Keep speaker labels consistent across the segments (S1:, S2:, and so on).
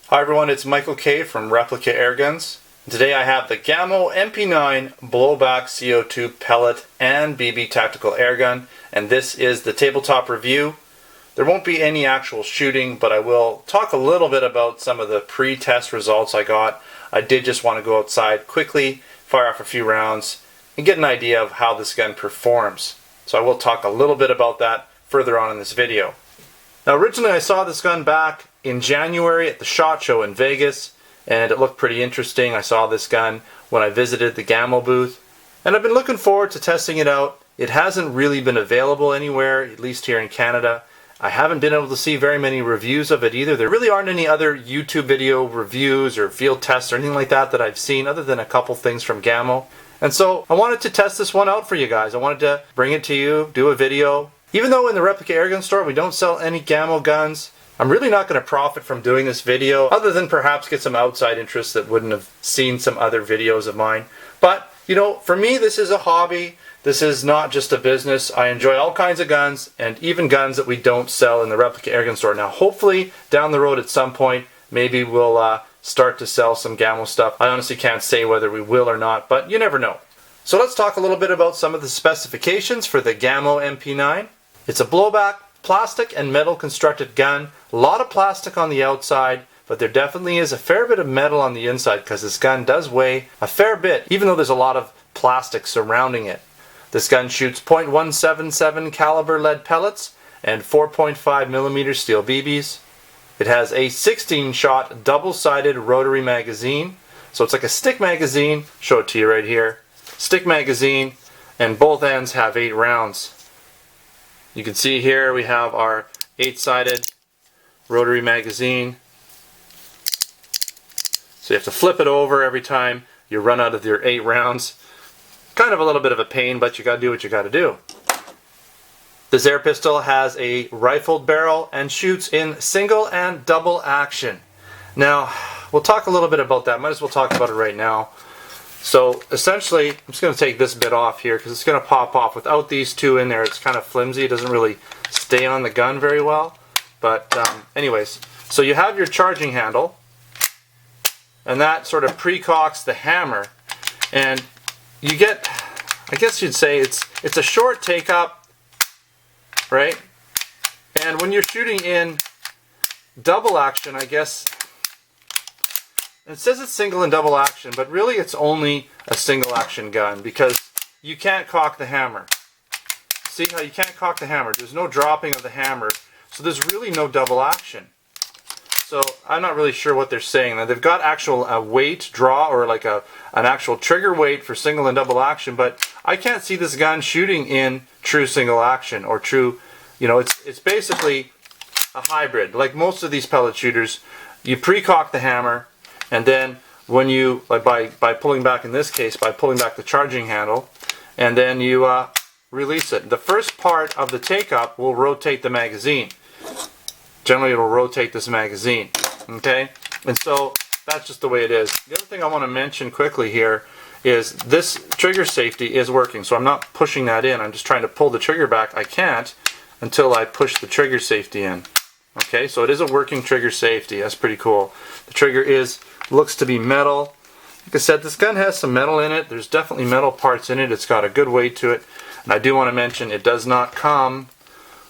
S1: Hi everyone, it's Michael K from Replica Airguns. Today I have the Gamo MP9 Blowback CO2 Pellet and BB Tactical Airgun, and this is the tabletop review. There won't be any actual shooting, but I will talk a little bit about some of the pre-test results I got. I did just want to go outside quickly, fire off a few rounds, and get an idea of how this gun performs. So I will talk a little bit about that further on in this video. Now originally I saw this gun back in January at the SHOT Show in Vegas, and it looked pretty interesting. I saw this gun when I visited the Gamo booth, and I've been looking forward to testing it out. It hasn't really been available anywhere, at least here in Canada. I haven't been able to see very many reviews of it either. There really aren't any other YouTube video reviews or field tests or anything like that I've seen, other than a couple things from Gamo. And so I wanted to test this one out for you guys. I wanted to bring it to you, do a video. Even though in the Replica Airgun store we don't sell any Gamo guns, I'm really not going to profit from doing this video, other than perhaps get some outside interest that wouldn't have seen some other videos of mine. But, you know, for me this is a hobby. This is not just a business. I enjoy all kinds of guns, and even guns that we don't sell in the Replica Airgun store. Now hopefully down the road at some point, maybe we'll start to sell some Gamo stuff. I honestly can't say whether we will or not, but you never know. So let's talk a little bit about some of the specifications for the Gamo MP9. It's a blowback, plastic and metal constructed gun. A lot of plastic on the outside, but there definitely is a fair bit of metal on the inside because this gun does weigh a fair bit, even though there's a lot of plastic surrounding it. This gun shoots .177 caliber lead pellets and 4.5mm steel BBs. It has a 16-shot double-sided rotary magazine. So it's like a stick magazine. Show it to you right here. Stick magazine, and both ends have 8 rounds. You can see here we have our 8-sided rotary magazine. So you have to flip it over every time you run out of your 8 rounds. Kind of a little bit of a pain, but you gotta do what you gotta do. This air pistol has a rifled barrel and shoots in single and double action. Now, we'll talk a little bit about that. Might as well talk about it right now. So essentially, I'm just going to take this bit off here because it's going to pop off. Without these two in there, it's kind of flimsy. It doesn't really stay on the gun very well. But anyways, so you have your charging handle, and that sort of pre-cocks the hammer. And you get, I guess you'd say, it's a short take-up, right? And when you're shooting in double action, I guess, it says it's single and double action, but really it's only a single action gun because you can't cock the hammer. See how you can't cock the hammer? There's no dropping of the hammer, so there's really no double action. So I'm not really sure what they're saying. Now they've got actual weight draw, or like an actual trigger weight for single and double action, but I can't see this gun shooting in true single action or true, you know, it's basically a hybrid. Like most of these pellet shooters, you pre-cock the hammer, and then when you, like by pulling back, in this case, by pulling back the charging handle, and then you release it. The first part of the take-up will rotate the magazine. Generally it'll rotate this magazine, okay? And so that's just the way it is. The other thing I want to mention quickly here is this trigger safety is working. So I'm not pushing that in. I'm just trying to pull the trigger back. I can't until I push the trigger safety in. Okay, so it is a working trigger safety. That's pretty cool. The trigger looks to be metal. Like I said, this gun has some metal in it. There's definitely metal parts in it. It's got a good weight to it. And I do want to mention it does not come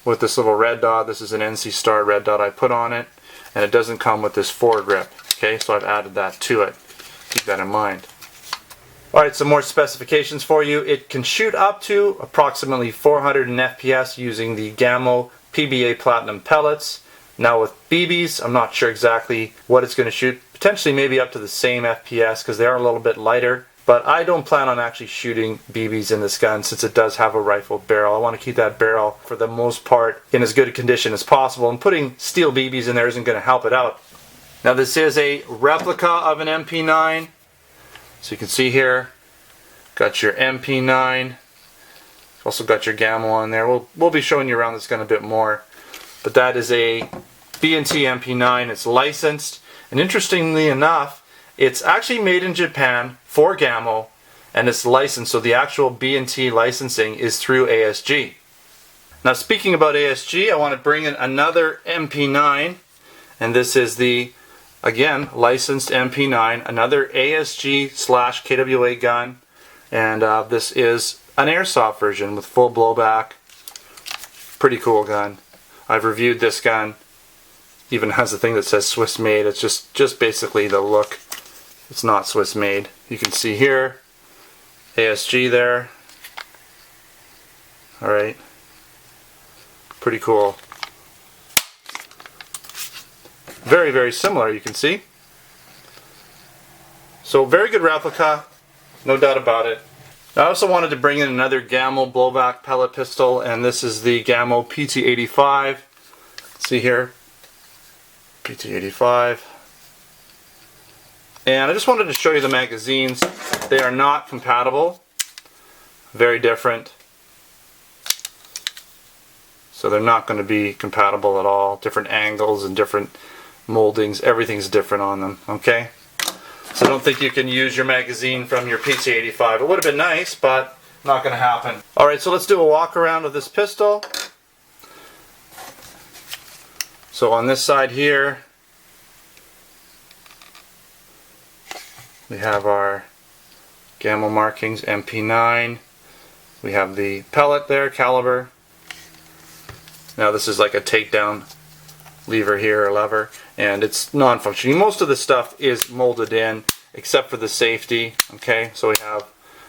S1: with this little red dot. This is an NC Star red dot I put on it. And it doesn't come with this foregrip. Okay, so I've added that to it. Keep that in mind. Alright, some more specifications for you. It can shoot up to approximately 400 FPS using the Gamo PBA Platinum pellets. Now with BBs, I'm not sure exactly what it's going to shoot. Potentially maybe up to the same FPS because they are a little bit lighter. But I don't plan on actually shooting BBs in this gun since it does have a rifled barrel. I want to keep that barrel for the most part in as good a condition as possible. And putting steel BBs in there isn't going to help it out. Now this is a replica of an MP9. So you can see here, got your MP9. Also got your Gamo on there. We'll be showing you around this gun a bit more. But that is a B&T MP9. It's licensed. And interestingly enough, it's actually made in Japan for Gamo, and it's licensed. So the actual B&T licensing is through ASG. Now speaking about ASG, I want to bring in another MP9, and this is the again, licensed MP9, another ASG/KWA gun, and this is an airsoft version with full blowback. Pretty cool gun. I've reviewed this gun. Even has a thing that says Swiss made. It's just basically the look. It's not Swiss made. You can see here, ASG there. Alright. Pretty cool. Very, very similar, you can see. So very good replica, no doubt about it. I also wanted to bring in another Gamo blowback pellet pistol, and this is the Gamo PT85. See here, PT85. And I just wanted to show you the magazines. They are not compatible. Very different. So they're not going to be compatible at all. Different angles and different moldings. Everything's different on them. Okay? So don't think you can use your magazine from your PT85. It would have been nice, but not going to happen. Alright, so let's do a walk around of this pistol. So on this side here, we have our Gamo markings, MP9. We have the pellet there, caliber. Now this is like a takedown lever here, or lever, and it's non-functioning. Most of the stuff is molded in, except for the safety. Okay, so we have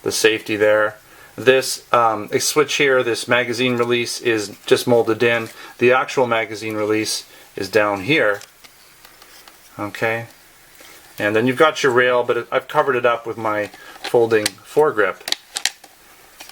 S1: the safety there. This switch here, this magazine release, is just molded in. The actual magazine release is down here. Okay, and then you've got your rail, but I've covered it up with my folding foregrip.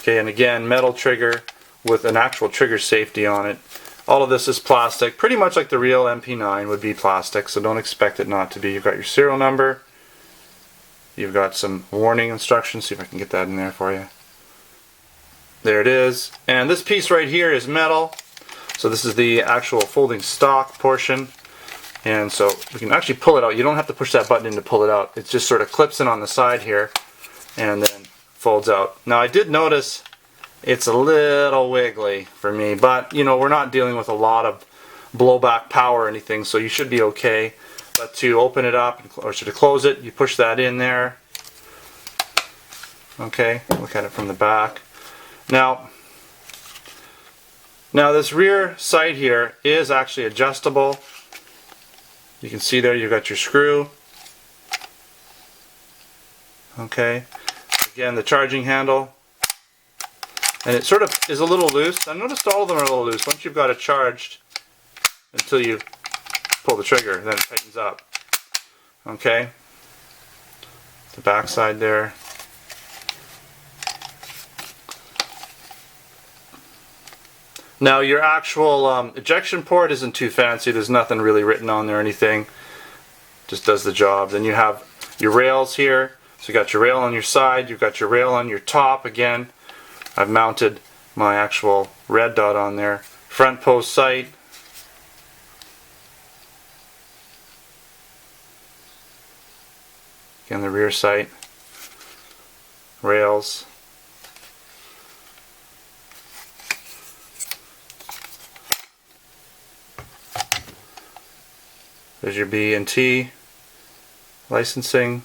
S1: Okay, and again, metal trigger with an actual trigger safety on it. All of this is plastic, pretty much like the real MP9 would be plastic, so don't expect it not to be. You've got your serial number. You've got some warning instructions. See if I can get that in there for you. There it is. And this piece right here is metal. So this is the actual folding stock portion. And so we can actually pull it out. You don't have to push that button in to pull it out. It just sort of clips in on the side here and then folds out. Now I did notice it's a little wiggly for me, but you know, we're not dealing with a lot of blowback power or anything, so you should be okay. But to open it up, or to close it, you push that in there. Okay, look at it from the back. Now this rear sight here is actually adjustable. You can see there you've got your screw. Okay, again the charging handle. And it sort of is a little loose. I noticed all of them are a little loose. Once you've got it charged, until you pull the trigger, then it tightens up. Okay. The back side there. Now your actual ejection port isn't too fancy. There's nothing really written on there or anything. Just does the job. Then you have your rails here. So you got your rail on your side. You've got your rail on your top again. I've mounted my actual red dot on there. Front post sight. Again, the rear sight. Rails. There's your B and T. Licensing.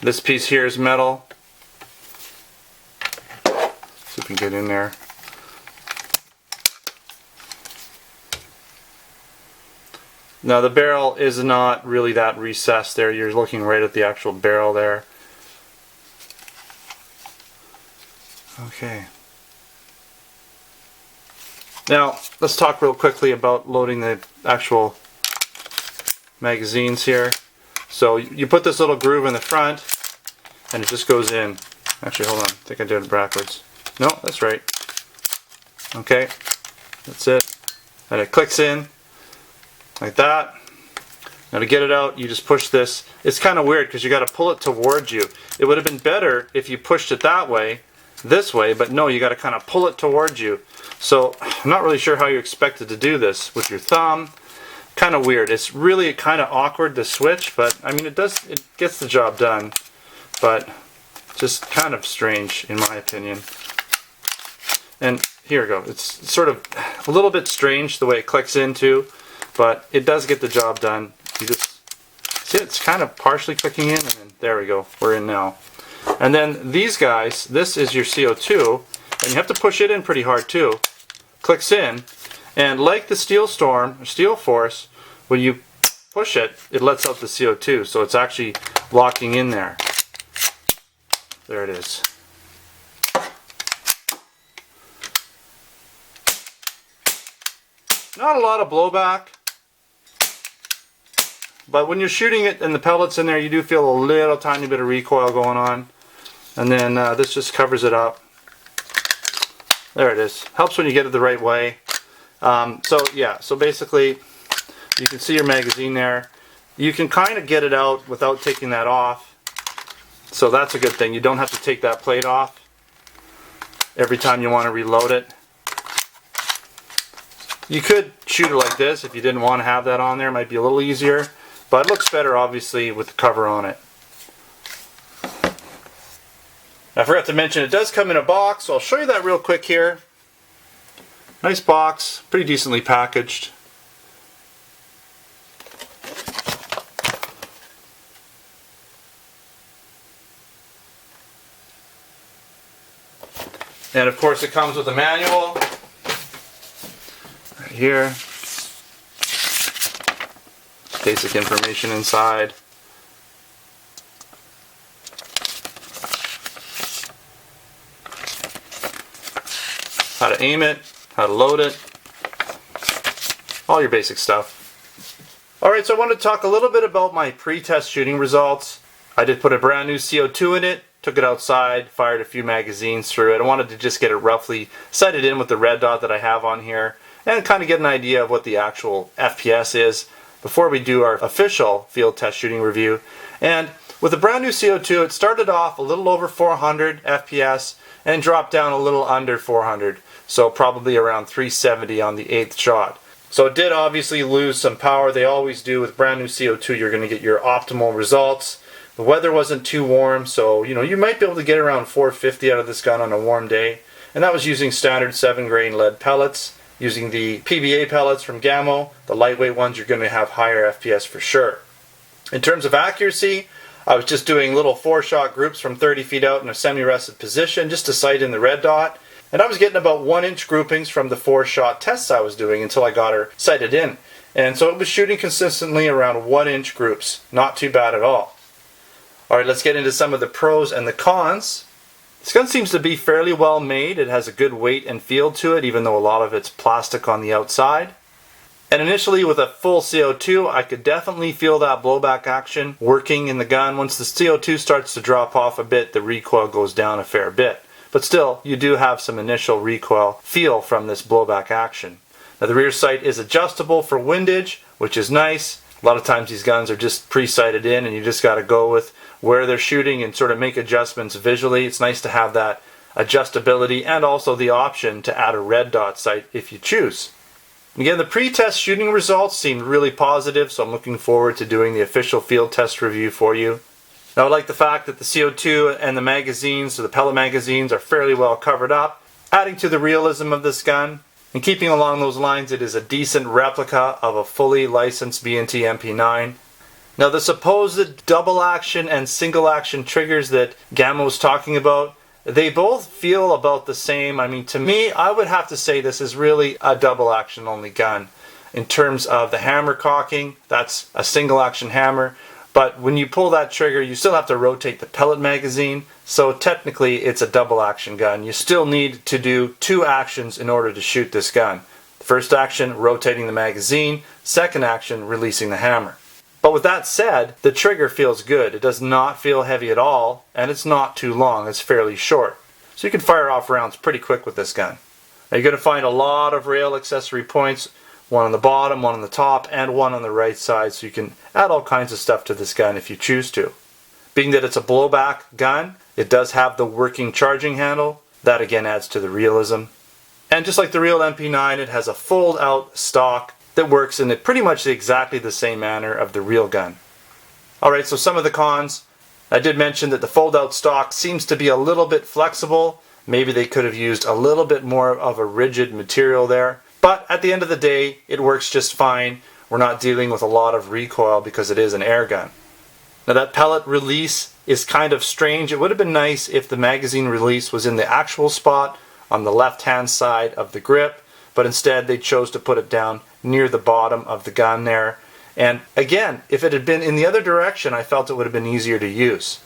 S1: This piece here is metal. See if we can get in there. Now the barrel is not really that recessed there. You're looking right at the actual barrel there. Okay. Now let's talk real quickly about loading the actual magazines here. So you put this little groove in the front and it just goes in. Actually, hold on, I think I did it backwards. No, that's right. Okay, that's it. And it clicks in like that. Now to get it out, you just push this. It's kind of weird because you got to pull it towards you. It would have been better if you pushed it that way, this way, but no, you got to kind of pull it towards you. So I'm not really sure how you expected to do this with your thumb. Kind of weird. It's really kind of awkward to switch, but I mean it gets the job done, but just kind of strange in my opinion. And here we go. It's sort of a little bit strange the way it clicks into. but it does get the job done. You just see it's kind of partially clicking in, and then there we go, we're in now. And then these guys, this is your CO2, and you have to push it in pretty hard too. Clicks in, and like the Steel Storm, or Steel Force, when you push it, it lets out the CO2, so it's actually locking in there. There it is. Not a lot of blowback, but when you're shooting it and the pellets in there, you do feel a little tiny bit of recoil going on. And then this just covers it up. There it is. Helps when you get it the right way. So basically you can see your magazine there. You can kind of get it out without taking that off. So that's a good thing. You don't have to take that plate off every time you want to reload it. You could shoot it like this if you didn't want to have that on there. It might be a little easier, but it looks better obviously with the cover on it. I forgot to mention it does come in a box, so I'll show you that real quick here. Nice box, pretty decently packaged. And of course it comes with a manual. Right here. Basic information inside. How to aim it, how to load it, all your basic stuff. Alright, so I want to talk a little bit about my pre-test shooting results. I did put a brand new CO2 in it, took it outside, fired a few magazines through it. I wanted to just get it roughly sighted in with the red dot that I have on here and kind of get an idea of what the actual FPS is before we do our official field test shooting review. And with the brand new CO2, it started off a little over 400 FPS and dropped down a little under 400. So probably around 370 on the 8th shot. So it did obviously lose some power. They always do with brand new CO2. You're going to get your optimal results. The weather wasn't too warm, so you might be able to get around 450 out of this gun on a warm day. And that was using standard 7-grain lead pellets. Using the PBA pellets from Gamo, the lightweight ones, you're going to have higher FPS for sure. In terms of accuracy, I was just doing little 4-shot groups from 30 feet out in a semi-rested position just to sight in the red dot. And I was getting about 1-inch groupings from the 4-shot tests I was doing until I got her sighted in. And so it was shooting consistently around 1-inch groups. Not too bad at all. Alright, let's get into some of the pros and the cons. This gun seems to be fairly well made. It has a good weight and feel to it, even though a lot of it's plastic on the outside. And initially with a full CO2, I could definitely feel that blowback action working in the gun. Once the CO2 starts to drop off a bit, the recoil goes down a fair bit. But still, you do have some initial recoil feel from this blowback action. Now the rear sight is adjustable for windage, which is nice. A lot of times these guns are just pre-sighted in and you just got to go with where they're shooting and sort of make adjustments visually. It's nice to have that adjustability and also the option to add a red dot sight if you choose. Again, the pre-test shooting results seemed really positive, so I'm looking forward to doing the official field test review for you. Now I like the fact that the CO2 and the magazines, so the pellet magazines, are fairly well covered up, adding to the realism of this gun. And keeping along those lines, it is a decent replica of a fully licensed B&T MP9. Now the supposed double action and single action triggers that Gamo's talking about, they both feel about the same. I mean, to me, I would have to say this is really a double action only gun. In terms of the hammer cocking, that's a single action hammer. But when you pull that trigger, you still have to rotate the pellet magazine. So technically, it's a double action gun. You still need to do 2 actions in order to shoot this gun. First action, rotating the magazine. Second action, releasing the hammer. But with that said, the trigger feels good. It does not feel heavy at all, and it's not too long. It's fairly short. So you can fire off rounds pretty quick with this gun. Now you're going to find a lot of rail accessory points. One on the bottom, one on the top, and one on the right side, so you can add all kinds of stuff to this gun if you choose to. Being that it's a blowback gun, it does have the working charging handle. That again adds to the realism. And just like the real MP9, it has a fold-out stock that works in pretty much exactly the same manner of the real gun. Alright, so some of the cons. I did mention that the fold-out stock seems to be a little bit flexible. Maybe they could have used a little bit more of a rigid material there. But at the end of the day, it works just fine we're not dealing with a lot of recoil because it is an air gun. Now that pellet release is kind of strange. It would have been nice if the magazine release was in the actual spot on the left hand side of the grip, but instead they chose to put it down near the bottom of the gun there. And again, if it had been in the other direction, I felt it would have been easier to use.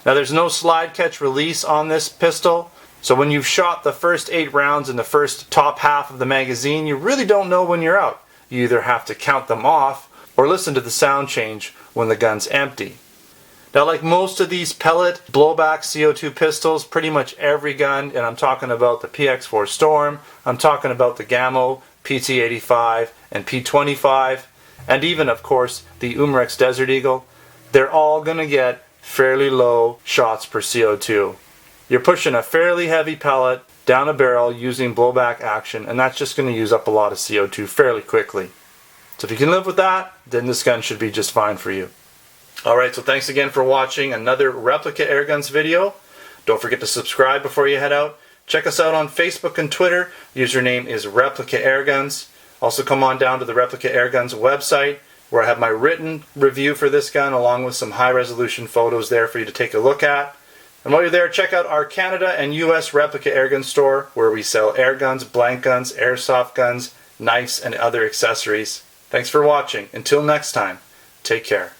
S1: Now there's no slide catch release on this pistol, so when you've shot the first 8 rounds in the first top half of the magazine, you really don't know when you're out. You either have to count them off or listen to the sound change when the gun's empty. Now, like most of these pellet blowback CO2 pistols, pretty much every gun, and I'm talking about the PX4 Storm, I'm talking about the Gamo PT85 and P25, and even, of course, the Umarex Desert Eagle, they're all going to get fairly low shots per CO2. You're pushing a fairly heavy pellet down a barrel using blowback action, and that's just going to use up a lot of CO2 fairly quickly. So if you can live with that, then this gun should be just fine for you. Alright, so thanks again for watching another Replica Airguns video. Don't forget to subscribe before you head out. Check us out on Facebook and Twitter. Username is Replica Airguns. Also come on down to the Replica Airguns website where I have my written review for this gun along with some high resolution photos there for you to take a look at. And while you're there, check out our Canada and US Replica Airgun store where we sell air guns, blank guns, airsoft guns, knives, and other accessories. Thanks for watching. Until next time, take care.